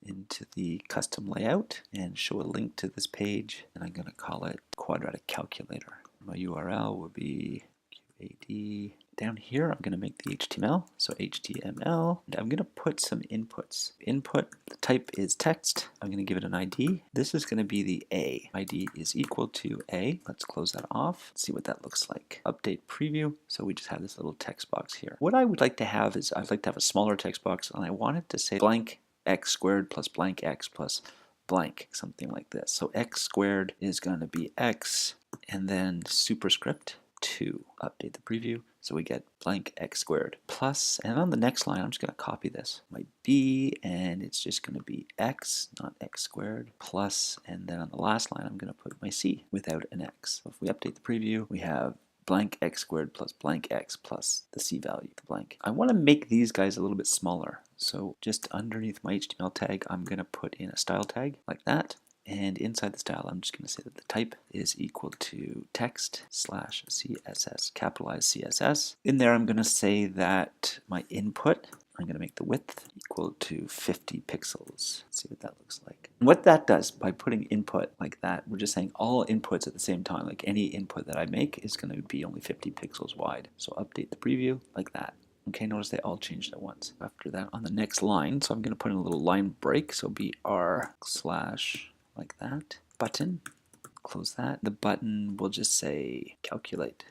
into the custom layout and show a link to this page, and I'm going to call it Quadratic Calculator. My URL will be QAD. Down here, I'm going to make the HTML, so HTML, and I'm going to put some inputs. Input, the type is text. I'm going to give it an ID. This is going to be the A. ID is equal to A. Let's close that off. Let's see what that looks like. Update preview. So we just have this little text box here. What I would like to have is I'd like to have a smaller text box, and I want it to say blank x squared plus blank x plus blank, something like this. So x squared is going to be x, and then superscript 2. Update the preview. So we get blank x squared plus, and on the next line, I'm just going to copy this. My b, and it's just going to be x, not x squared, plus, and then on the last line, I'm going to put my c without an x. So if we update the preview, we have blank x squared plus blank x plus the c value, the blank. I want to make these guys a little bit smaller. So just underneath my HTML tag, I'm going to put in a style tag like that. And inside the style, I'm just going to say that the type is equal to text slash CSS, capitalized CSS. In there, I'm going to say that my input, I'm going to make the width equal to 50 pixels. Let's see what that looks like. And what that does, by putting input like that, we're just saying all inputs at the same time. Like any input that I make is going to be only 50 pixels wide. So update the preview like that. Okay, notice they all changed at once. After that, on the next line, so I'm going to put in a little line break. So BR slash like that. Button, close that. The button will just say calculate.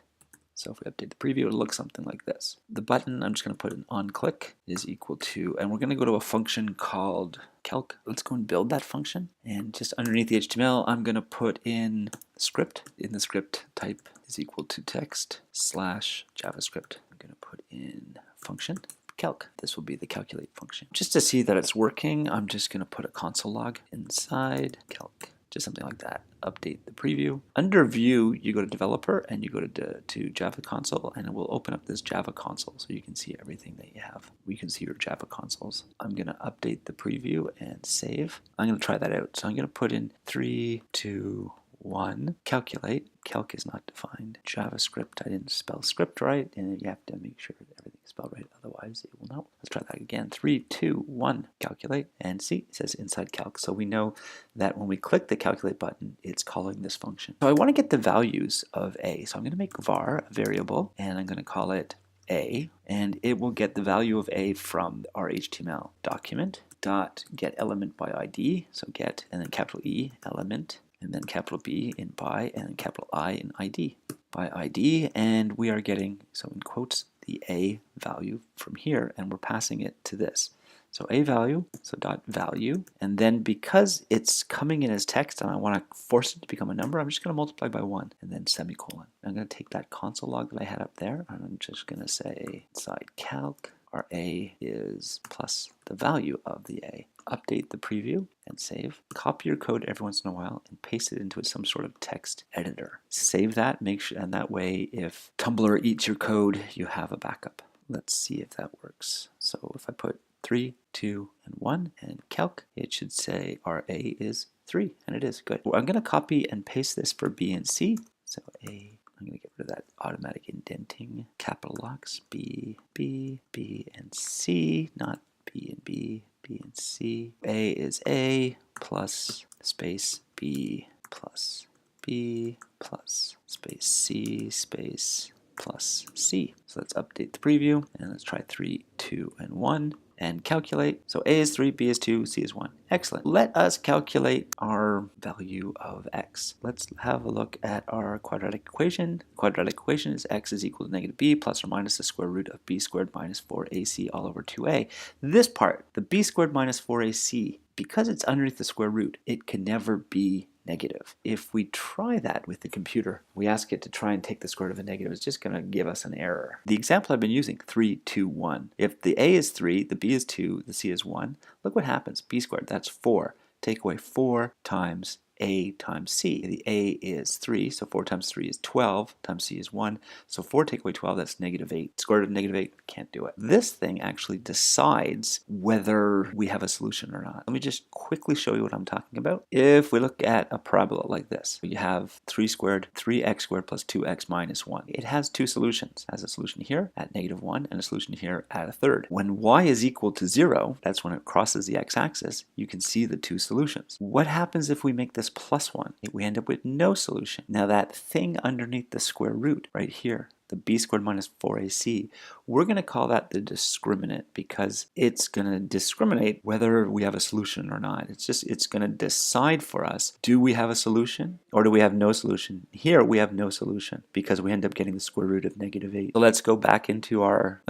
So if we update the preview, it'll look something like this. The button, I'm just going to put an on click is equal to, and we're going to go to a function called calc. Let's go and build that function. And just underneath the HTML, I'm going to put in script. In the script, type is equal to text slash JavaScript. I'm going to put in function. Calc. This will be the calculate function. Just to see that it's working, I'm just going to put a console log inside calc, just something like that. Update the preview. Under view, you go to developer and you go to Java console, and it will open up this Java console so you can see everything that you have. We can see your Java consoles. I'm going to update the preview and save. I'm going to try that out. So I'm going to put in 3, 2, 1, calculate. Calc is not defined. JavaScript, I didn't spell script right, and you have to make sure everything's spelled right, otherwise it will not. Let's try that again. 3, 2, 1, calculate, and see, it says inside calc. So we know that when we click the calculate button, it's calling this function. So I want to get the values of a, so I'm going to make var a variable, and I'm going to call it a, and it will get the value of a from our HTML document. Dot get element by ID, so get, and then capital E element, and then capital B in by, and then capital I in ID. By ID, and we are getting, so in quotes, the A value from here, and we're passing it to this. So A value, so dot value, and then because it's coming in as text and I want to force it to become a number, I'm just going to multiply by 1, and then semicolon. I'm going to take that console log that I had up there, and I'm just going to say inside calc, our A is plus the value of the A. Update the preview and save. Copy your code every once in a while and paste it into some sort of text editor. Save that, make sure, and that way if Tumblr eats your code, you have a backup. Let's see if that works. So if I put 3, 2, and 1 and calc, it should say our A is 3, and it is. Good. I'm going to copy and paste this for B and C. So A, I'm going to get rid of that automatic indenting. Capital locks, B, B, B, and C, not B and B, B and C. A is A plus space B plus B plus space C space plus C. So let's update the preview, and let's try 3, 2, and 1. And calculate. So A is 3, B is 2, C is 1. Excellent. Let us calculate our value of x. Let's have a look at our quadratic equation. Quadratic equation is x is equal to negative b plus or minus the square root of b squared minus 4ac all over 2a. This part, the b squared minus 4ac, because it's underneath the square root, it can never be negative. If we try that with the computer, we ask it to try and take the square root of a negative, it's just going to give us an error. The example I've been using, 3, 2, 1. If the a is 3, the b is 2, the c is 1, look what happens. B squared, that's 4. Take away 4 times a times c. The a is 3, so 4 times 3 is 12, times c is 1. So 4 take away 12, that's negative 8. Square root of negative 8, can't do it. This thing actually decides whether we have a solution or not. Let me just quickly show you what I'm talking about. If we look at a parabola like this, you have 3 squared, 3x squared plus 2x minus 1. It has two solutions. It has a solution here at negative 1 and a solution here at a third. When y is equal to 0, that's when it crosses the x-axis, you can see the two solutions. What happens if we make this plus 1? We end up with no solution. Now that thing underneath the square root right here, the b squared minus 4ac, we're going to call that the discriminant because it's going to discriminate whether we have a solution or not. It's going to decide for us, do we have a solution or do we have no solution? Here we have no solution because we end up getting the square root of negative 8. So let's go back into our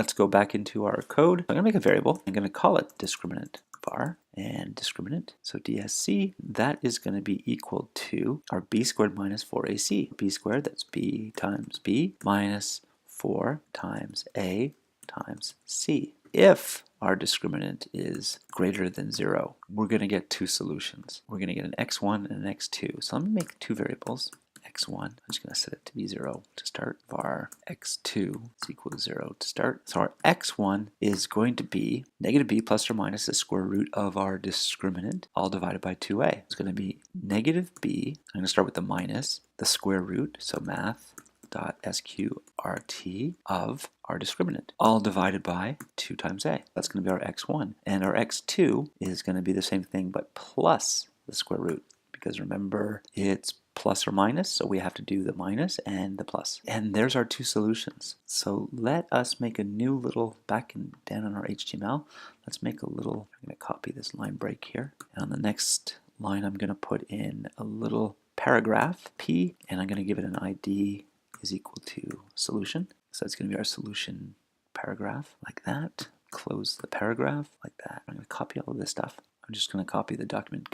code. I'm going to make a variable. I'm going to call it discriminant var and discriminant. So DSC, that is going to be equal to our b squared minus 4ac. b squared, that's b times b minus 4 times a times c. If our discriminant is greater than 0, we're going to get two solutions. We're going to get an x1 and an x2. So let me make two variables. x1, I'm just going to set it to be 0 to start. Var x2 is equal to 0 to start. So our x1 is going to be negative b plus or minus the square root of our discriminant, all divided by 2a. It's going to be negative b, I'm going to start with the minus, the square root, so math dot sqrt of our discriminant, all divided by 2 times a. That's going to be our x1. And our x2 is going to be the same thing, but plus the square root. Because remember, it's plus or minus, so we have to do the minus and the plus. And there's our two solutions. So let us make a new little, down on our HTML, let's make a little, I'm going to copy this line break here. And on the next line, I'm going to put in a little paragraph, P, and I'm going to give it an ID is equal to solution. So it's going to be our solution paragraph, like that. Close the paragraph, like that. I'm going to copy all of this stuff. I'm just going to copy the document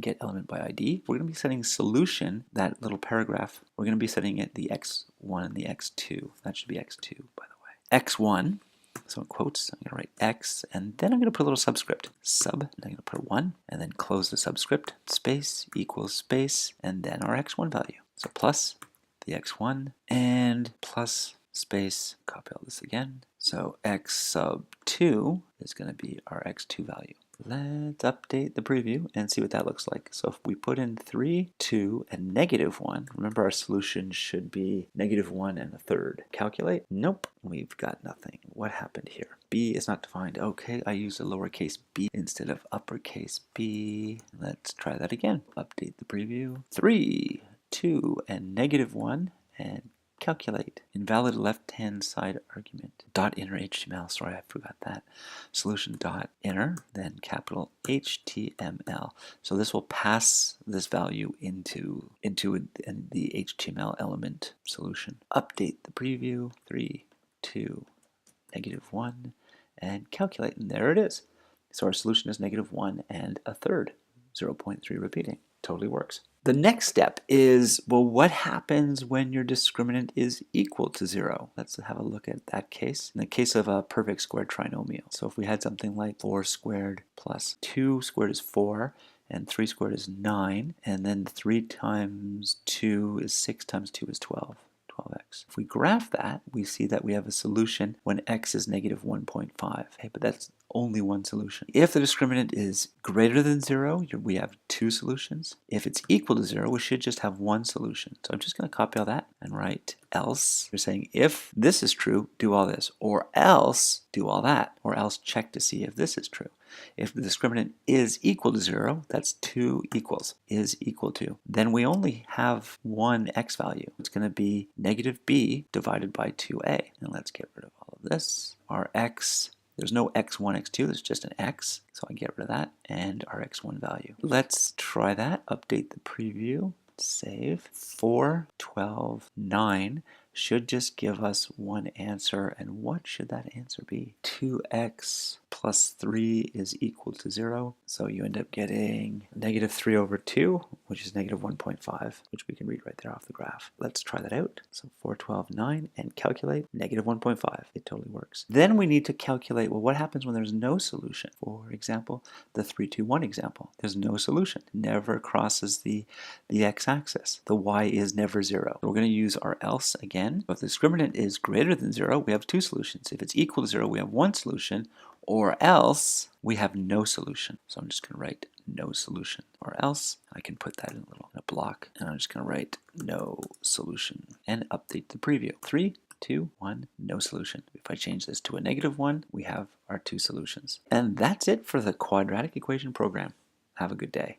get element by ID. We're going to be setting solution, that little paragraph, we're going to be setting it the x1 and the x2. That should be x2, by the way. x1, so in quotes, I'm going to write x, and then I'm going to put a little subscript. Sub, and I'm going to put 1, and then close the subscript, space equals space, and then our x1 value. So plus the x1, and plus space, copy all this again. So x sub 2 is going to be our x2 value. Let's update the preview and see what that looks like. So if we put in 3, 2, and negative 1, remember our solution should be negative 1 and a third. Calculate? Nope, we've got nothing. What happened here? B is not defined. Okay, I used a lowercase b instead of uppercase B. Let's try that again. Update the preview. 3, 2, and negative 1, and calculate. Invalid left-hand side argument. Inner HTML, sorry, I forgot that. Solution inner, then capital HTML. So this will pass this value into the HTML element solution. Update the preview. 3, 2, negative 1, and calculate. And there it is. So our solution is negative 1 and a third. 0.3 repeating. Totally works. The next step is, well, what happens when your discriminant is equal to 0? Let's have a look at that case. In the case of a perfect squared trinomial. So if we had something like 4 squared plus 2 squared is 4, and 3 squared is 9, and then 3 times 2 is 6 times 2 is 12. 12x. If we graph that, we see that we have a solution when x is negative 1.5. Okay, but that's only one solution. If the discriminant is greater than 0, we have two solutions. If it's equal to 0, we should just have one solution. So I'm just going to copy all that and write else. We're saying if this is true, do all this, or else do all that, or else check to see if this is true. If the discriminant is equal to 0, that's 2 equals, is equal to. Then we only have one x value. It's going to be negative b divided by 2a. And let's get rid of all of this. Our x, there's no x1, x2, there's just an x. So I get rid of that and our x1 value. Let's try that. Update the preview. Save. 4, 12, 9 should just give us one answer. And what should that answer be? 2x plus 3 is equal to 0. So you end up getting negative 3 over 2, which is negative 1.5, which we can read right there off the graph. Let's try that out. So 4, 12, 9, and calculate negative 1.5. It totally works. Then we need to calculate, well, what happens when there's no solution? For example, the 3, 2, 1 example. There's no solution. Never crosses the x-axis. The y is never 0. We're going to use our else again. If the discriminant is greater than 0, we have two solutions. If it's equal to 0, we have one solution, or else we have no solution. So I'm just going to write no solution, or else I can put that in a block, and I'm just going to write no solution and update the preview. 3, 2, 1, no solution. If I change this to a -1, we have our two solutions. And that's it for the quadratic equation program. Have a good day.